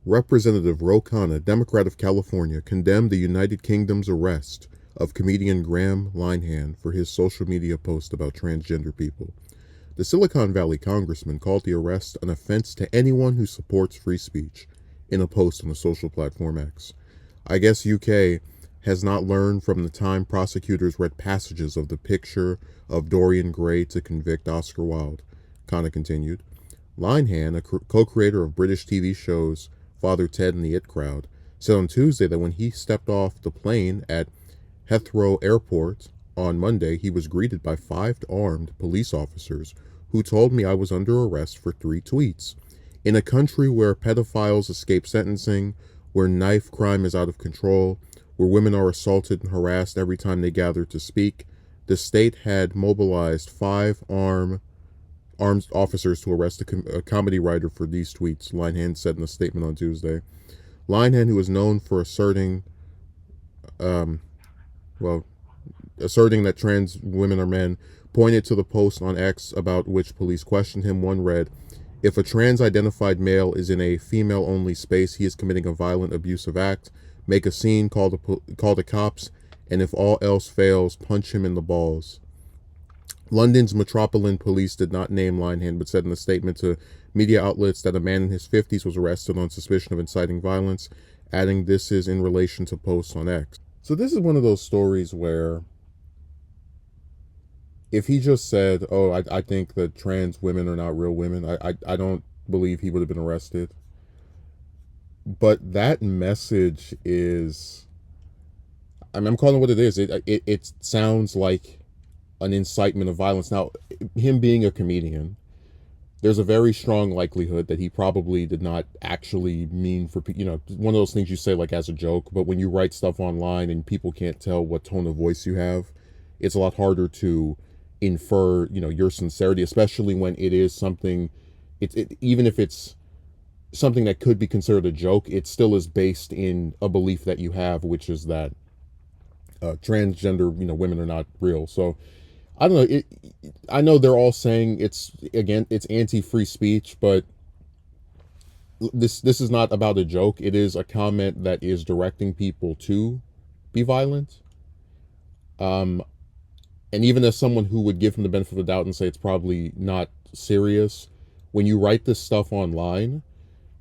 Representative Khanna, Democrat of California, condemned the United Kingdom's arrest of comedian Graham Linehan for his social media post about transgender people. The Silicon Valley congressman called the arrest an offense to anyone who supports free speech in a post on the social platform X. I guess UK has not learned from the time prosecutors read passages of the picture of Dorian Gray to convict Oscar Wilde, Khanna continued. Linehan, a co-creator of British TV shows Father Ted and the It Crowd, said on Tuesday that when he stepped off the plane at Heathrow Airport on Monday, he was greeted by 5 armed police officers who told me I was under arrest for 3 tweets. In a country where pedophiles escape sentencing, where knife crime is out of control, where women are assaulted and harassed every time they gather to speak, the state had mobilized 5 armed officers to arrest a comedy writer for these tweets, Linehan said in a statement on Tuesday. Linehan, who is known for asserting that trans women are men, pointed to the post on X about which police questioned him. One read, "If a trans-identified male is in a female-only space, he is committing a violent, abusive act. Make a scene, call the cops, and if all else fails, punch him in the balls." London's Metropolitan Police did not name Linehan, but said in a statement to media outlets that a man in his 50s was arrested on suspicion of inciting violence, adding this is in relation to posts on X. So this is one of those stories where if he just said, oh, I think that trans women are not real women, I don't believe he would have been arrested. But that message is, I'm calling it what it is. It sounds like an incitement of violence. Now, him being a comedian, there's a very strong likelihood that he probably did not actually mean for, one of those things you say like as a joke, but when you write stuff online and people can't tell what tone of voice you have, it's a lot harder to infer, your sincerity, especially when it is something, even if it's something that could be considered a joke, it still is based in a belief that you have, which is that transgender, women are not real. So I don't know. I know they're all saying it's anti-free speech, but this is not about a joke. It is a comment that is directing people to be violent. And even as someone who would give him the benefit of the doubt and say it's probably not serious, when you write this stuff online,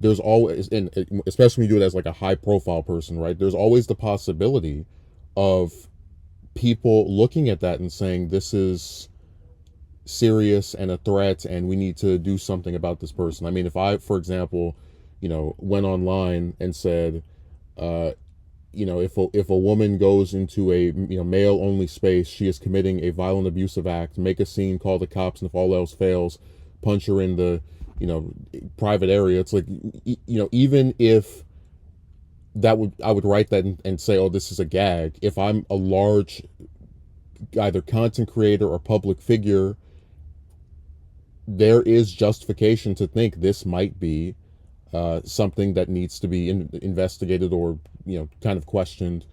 there's always, and especially when you do it as like a high-profile person, right? There's always the possibility of people looking at that and saying this is serious and a threat and we need to do something about this person. I mean, if I, for example, went online and said, if a woman goes into a male only space, she is committing a violent abusive act, make a scene, call the cops, and if all else fails, punch her in the private area. It's like, even if I would write that and say, oh, this is a gag. If I'm a large either content creator or public figure, there is justification to think this might be something that needs to be investigated or kind of questioned.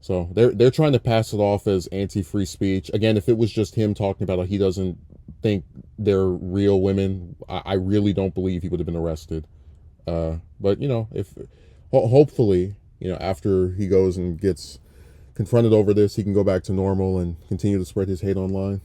So they're trying to pass it off as anti-free speech. Again, if it was just him talking about how he doesn't think they're real women, I really don't believe he would have been arrested. But if hopefully, after he goes and gets confronted over this, he can go back to normal and continue to spread his hate online.